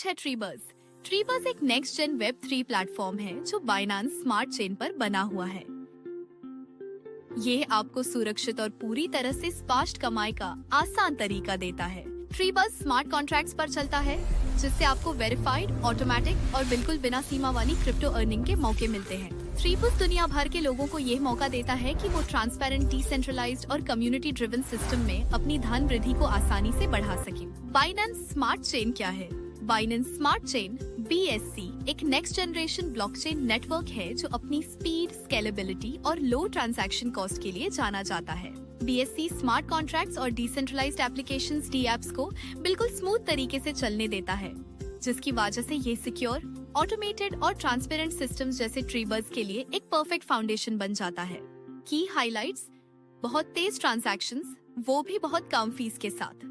पेश है ट्रीबज़। ट्रीबज़ एक नेक्स्ट जेन वेब 3 प्लेटफॉर्म है जो बाइनेंस स्मार्ट चेन पर बना हुआ है। ये आपको सुरक्षित और पूरी तरह से स्पष्ट कमाई का आसान तरीका देता है। ट्रीबज़ स्मार्ट कॉन्ट्रैक्ट्स पर चलता है, जिससे आपको वेरीफाइड, ऑटोमेटिक और बिल्कुल बिना सीमा वाली क्रिप्टो अर्निंग के मौके मिलते हैं। ट्रीबज़ दुनिया भर के लोगों को ये मौका देता है कि वो ट्रांसपेरेंट, डिसेंट्रलाइज्ड और कम्युनिटी ड्रिवन सिस्टम में अपनी धन वृद्धि को आसानी से बढ़ा सके। बाइनेंस स्मार्ट चेन क्या है? बाइनेंस स्मार्ट चेन BSC एक नेक्स्ट जनरेशन ब्लॉकचेन नेटवर्क है जो अपनी स्पीड, स्केलेबिलिटी और लो ट्रांजैक्शन कॉस्ट के लिए जाना जाता है। BSC स्मार्ट कॉन्ट्रैक्ट्स और डिसेंट्रलाइज्ड एप्लीकेशंस DApps को बिल्कुल स्मूथ तरीके से चलने देता है, जिसकी वजह से ये सिक्योर, ऑटोमेटेड और ट्रांसपेरेंट सिस्टम्स जैसे ट्रीबज़ के लिए एक परफेक्ट फाउंडेशन बन जाता है। की हाइलाइट्स: बहुत तेज ट्रांजैक्शंस, वो भी बहुत कम फीस के साथ।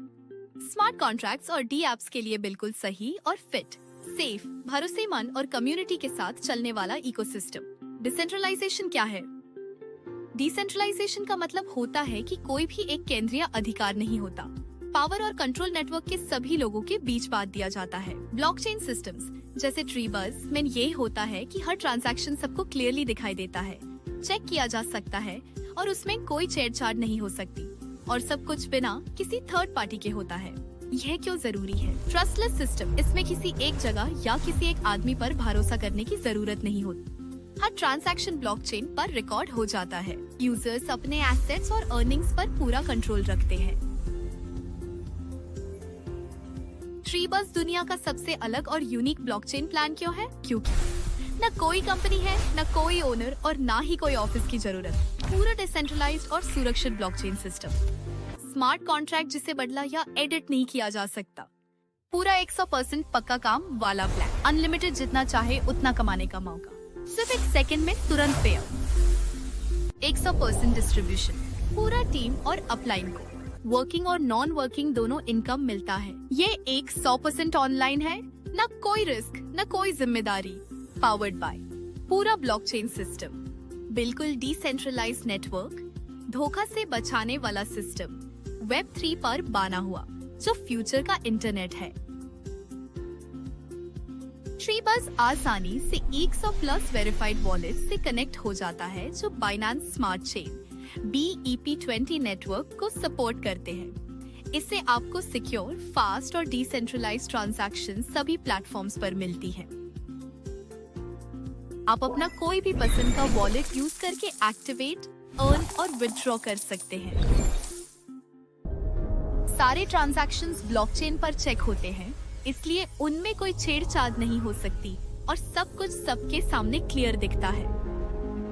स्मार्ट कॉन्ट्रैक्ट्स और DApps के लिए बिल्कुल सही और फिट, सेफ, भरोसेमंद और कम्युनिटी के साथ चलने वाला इकोसिस्टम। डिसेंट्रलाइजेशन क्या है? डिसेंट्रलाइजेशन का मतलब होता है कि कोई भी एक केंद्रीय अधिकार नहीं होता। पावर और कंट्रोल नेटवर्क के सभी लोगों के बीच बांट दिया जाता है। ब्लॉकचेन सिस्टम्स जैसे ट्रीबज़ में ये होता है कि हर ट्रांजैक्शन सबको क्लियरली दिखाई देता है, चेक किया जा सकता है और उसमें कोई छेड़छाड़ नहीं हो सकती, और सब कुछ बिना किसी थर्ड पार्टी के होता है। यह क्यों जरूरी है? ट्रस्टलेस सिस्टम, इसमें किसी एक जगह या किसी एक आदमी पर भरोसा करने की जरूरत नहीं होती। हर ट्रांजैक्शन ब्लॉकचेन पर रिकॉर्ड हो जाता है। यूजर्स अपने एसेट्स और अर्निंग्स पर पूरा कंट्रोल रखते हैं। ट्रीबज़ दुनिया का सबसे अलग और यूनिक ब्लॉकचेन प्लान क्यों है? क्योंकि न कोई कंपनी है, न कोई ओनर और ना ही कोई ऑफिस की जरूरत। पूरा डिसेंट्रलाइज्ड और सुरक्षित ब्लॉकचेन सिस्टम। स्मार्ट कॉन्ट्रैक्ट जिसे बदला या एडिट नहीं किया जा सकता। पूरा 100% पक्का काम वाला प्लान। अनलिमिटेड, जितना चाहे उतना कमाने का मौका। सिर्फ एक सेकंड में तुरंत पे आउट। 100% डिस्ट्रीब्यूशन। पूरा टीम और अपलाइन को वर्किंग और नॉन वर्किंग दोनों इनकम मिलता है। ये एक 100% ऑनलाइन है, न कोई रिस्क, न कोई जिम्मेदारी। पावर्ड बाय पूरा ब्लॉकचेन सिस्टम। बिल्कुल डिसेंट्रलाइज्ड नेटवर्क, धोखा से बचाने वाला सिस्टम। वेब 3 पर बना हुआ, जो फ्यूचर का इंटरनेट है। ट्रीबज़ आसानी से 100+ वेरीफाइड वॉलेट से कनेक्ट हो जाता है, जो Binance smart chain BEP20 network को सपोर्ट करते हैं। इससे आपको सिक्योर, फास्ट और डिसेंट्रलाइज्ड ट्रांजैक्शन सभी प्लेटफॉर्म्स पर मिलती है। आप अपना कोई भी पसंद का वॉलेट यूज करके एक्टिवेट, अर्न और विथड्रॉ कर सकते हैं। सारे ट्रांजैक्शंस ब्लॉकचेन पर चेक होते हैं, इसलिए उनमें कोई छेड़छाड़ नहीं हो सकती और सब कुछ सबके सामने क्लियर दिखता है।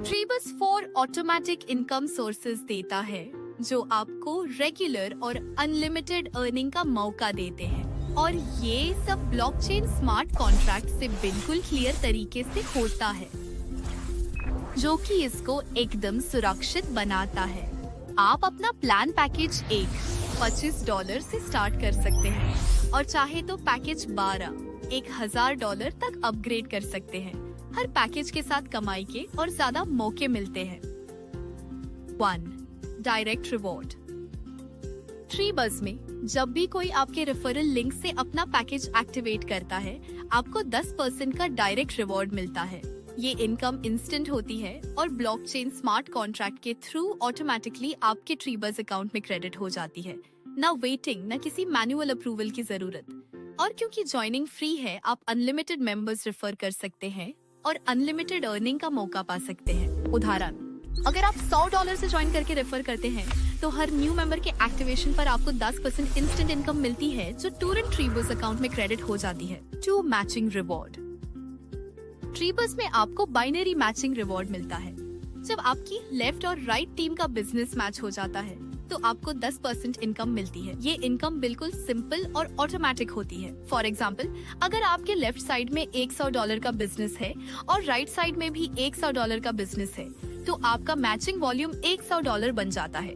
ट्रीबज़ 4 ऑटोमेटिक इनकम सोर्सेज देता है, जो आपको रेगुलर और अनलिमिटेड अर्निंग का मौका देते हैं, और ये सब ब्लॉकचेन स्मार्ट कॉन्ट्रैक्ट से बिल्कुल क्लियर तरीके से होता है, जो कि इसको एकदम सुरक्षित बनाता है। आप अपना प्लान पैकेज $25 से स्टार्ट कर सकते हैं और चाहे तो पैकेज $1000 तक अपग्रेड कर सकते हैं। हर पैकेज के साथ कमाई के और ज्यादा मौके मिलते हैं। 1. Direct reward. ट्रीबज़ में जब भी कोई आपके रेफरल लिंक से अपना पैकेज एक्टिवेट करता है, आपको 10% का डायरेक्ट रिवॉर्ड मिलता है। ये इनकम इंस्टेंट होती है और ब्लॉकचेन स्मार्ट कॉन्ट्रैक्ट के थ्रू ऑटोमेटिकली आपके ट्रीबज़ अकाउंट में क्रेडिट हो जाती है। न वेटिंग, न किसी मैनुअल अप्रूवल की जरूरत। और क्योंकि ज्वाइनिंग फ्री है, आप अनलिमिटेड मेंबर्स रेफर कर सकते हैं और अनलिमिटेड अर्निंग का मौका पा सकते हैं। उदाहरण, अगर आप $100 से ज्वाइन करके रेफर करते हैं, तो हर न्यू मेंबर के एक्टिवेशन पर आपको 10% इंस्टेंट इनकम मिलती है, जो टूरेंट ट्रीबज़ अकाउंट में क्रेडिट हो जाती है। 2. Matching reward. ट्रीबज़ में आपको बाइनरी मैचिंग रिवॉर्ड मिलता है। जब आपकी लेफ्ट और राइट टीम का बिजनेस मैच हो जाता है, तो आपको 10% इनकम मिलती है। ये इनकम बिल्कुल सिंपल और ऑटोमेटिक होती है। फॉर एग्जाम्पल, अगर आपके लेफ्ट साइड में $100 का बिजनेस है और राइट साइड में भी $100 का बिजनेस है, तो आपका मैचिंग वॉल्यूम $100 बन जाता है।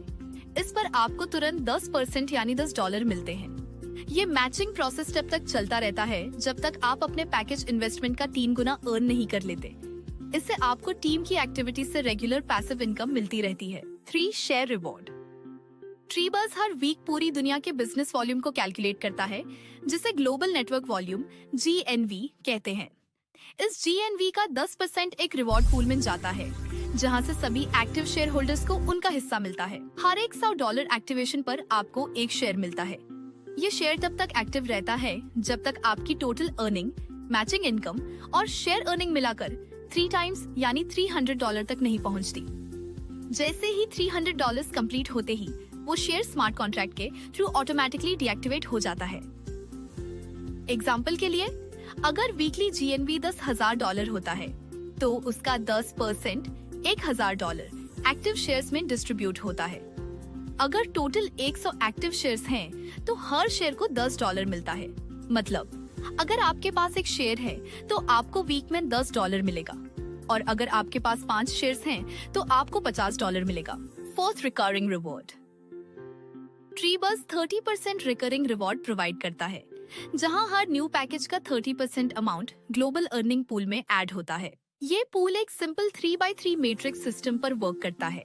इस पर आपको तुरंत 10% यानी $10 मिलते हैं। ये मैचिंग प्रोसेस तब तक चलता रहता है जब तक आप अपने पैकेज इन्वेस्टमेंट का 3 गुना अर्न नहीं कर लेते। इससे आपको टीम की एक्टिविटी से रेगुलर पैसिव इनकम मिलती रहती है। 3. Share reward. ट्रीबस हर वीक पूरी दुनिया के बिजनेस वॉल्यूम को कैलकुलेट करता है, जिसे ग्लोबल नेटवर्क वॉल्यूम GNV कहते हैं। इस GNV का 10% एक रिवॉर्ड पूल में जाता है, जहां से सभी एक्टिव शेयर होल्डर्स को उनका हिस्सा मिलता है। हर एक $100 एक्टिवेशन पर आपको एक शेयर मिलता है। ये शेयर तब तक एक्टिव रहता है जब तक आपकी टोटल अर्निंग, मैचिंग इनकम और शेयर अर्निंग मिलाकर 3 टाइम्स यानी $300 तक नहीं पहुंचती। जैसे ही $300 कंप्लीट होते ही वो शेयर स्मार्ट कॉन्ट्रैक्ट के थ्रू ऑटोमेटिकली डीएक्टिवेट हो जाता है। एग्जाम्पल के लिए, अगर वीकली GNV $10,000 होता है, तो उसका 10% $1,000 एक्टिव शेयर्स में डिस्ट्रीब्यूट होता है। अगर टोटल 100 एक्टिव शेयर्स हैं, तो हर शेयर को $10 मिलता है। मतलब अगर आपके पास एक शेयर है तो आपको वीक में $10 मिलेगा, और अगर आपके पास 5 शेयर्स हैं तो आपको $50 मिलेगा। Fourth, recurring reward. ट्रीबस 30% रिकरिंग रिवॉर्ड प्रोवाइड करता है, जहां हर न्यू पैकेज का 30% अमाउंट ग्लोबल अर्निंग पूल में ऐड होता है। ये पूल एक सिंपल 3x3 मैट्रिक्स सिस्टम पर वर्क करता है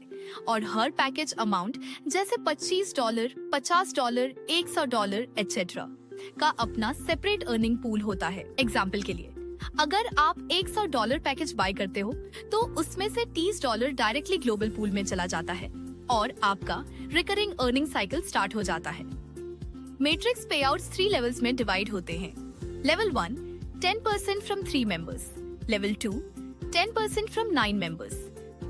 और हर पैकेज अमाउंट जैसे $25, $50, $100 एटसेट्रा का अपना सेपरेट अर्निंग पूल होता है। एग्जाम्पल के लिए, अगर आप $100 पैकेज बाय करते हो तो उसमें से $30 डायरेक्टली ग्लोबल पूल में चला जाता है और आपका रिकरिंग अर्निंग साइकिल स्टार्ट हो जाता है। मैट्रिक्स पे आउट्स 3 लेवल्स में डिवाइड होते हैं। Level 1 10% from 3 members, level 2 10% from 9 members,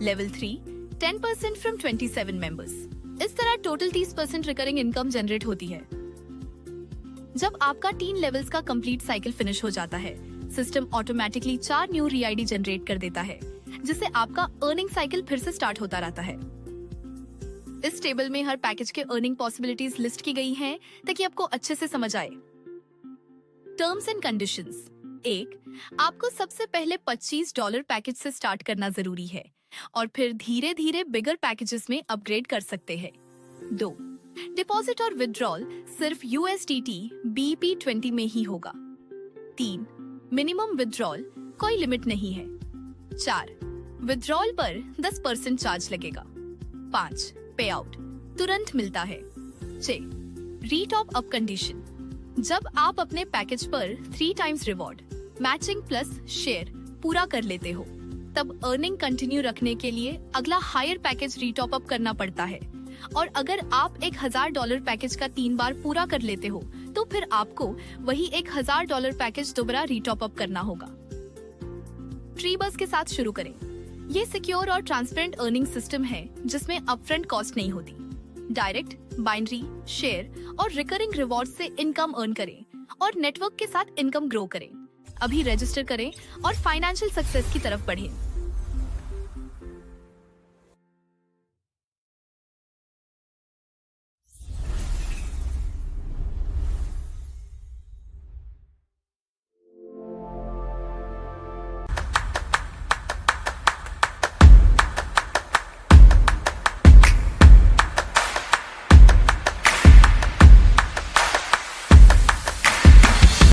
level 3 10% from 27 members. इस तरह टोटल 30% रिकरिंग इनकम जनरेट होती है। जब आपका 3 लेवल्स का कंप्लीट साइकिल फिनिश हो जाता है, सिस्टम ऑटोमेटिकली 4 न्यू री-आईडी जनरेट कर देता है, जिससे आपका अर्निंग साइकिल फिर से स्टार्ट होता रहता है। इस टेबल में हर पैकेज के अर्निंग पॉसिबिलिटीज लिस्ट की गई हैं ताकि आपको अच्छे से समझ आए। Terms and conditions. 1, आपको सबसे पहले $25 पैकेज से स्टार्ट करना जरूरी है और फिर धीरे धीरे बिगर पैकेजेस में अपग्रेड कर सकते हैं। 2, डिपॉजिट और विड्रॉल सिर्फ USDT BEP20 में ही होगा। 3, मिनिमम विड्रॉल कोई लिमिट नहीं है। 4, विड्रॉल पर 10% चार्ज लगेगा। 5, पे आउट तुरंत मिलता है। 6, रीटॉप अप कंडीशन। जब आप अपने पैकेज पर 3 times reward, matching plus share पूरा कर लेते हो, तब अर्निंग कंटिन्यू रखने के लिए अगला हायर पैकेज रीटॉप अप करना पड़ता है। और अगर आप $1,000 पैकेज का 3 बार पूरा कर लेते हो, तो फिर आपको वही $1,000 पैकेज दोबारा रीटॉप अप करना होगा। ट्रीबस के साथ शुरू करें। ये सिक्योर और ट्रांसपेरेंट अर्निंग सिस्टम है जिसमें अपफ्रंट कॉस्ट नहीं होती। डायरेक्ट, बाइनरी, शेयर और रिकरिंग रिवॉर्ड से इनकम अर्न करें और नेटवर्क के साथ इनकम ग्रो करें। अभी रजिस्टर करें और फाइनेंशियल सक्सेस की तरफ बढ़ें।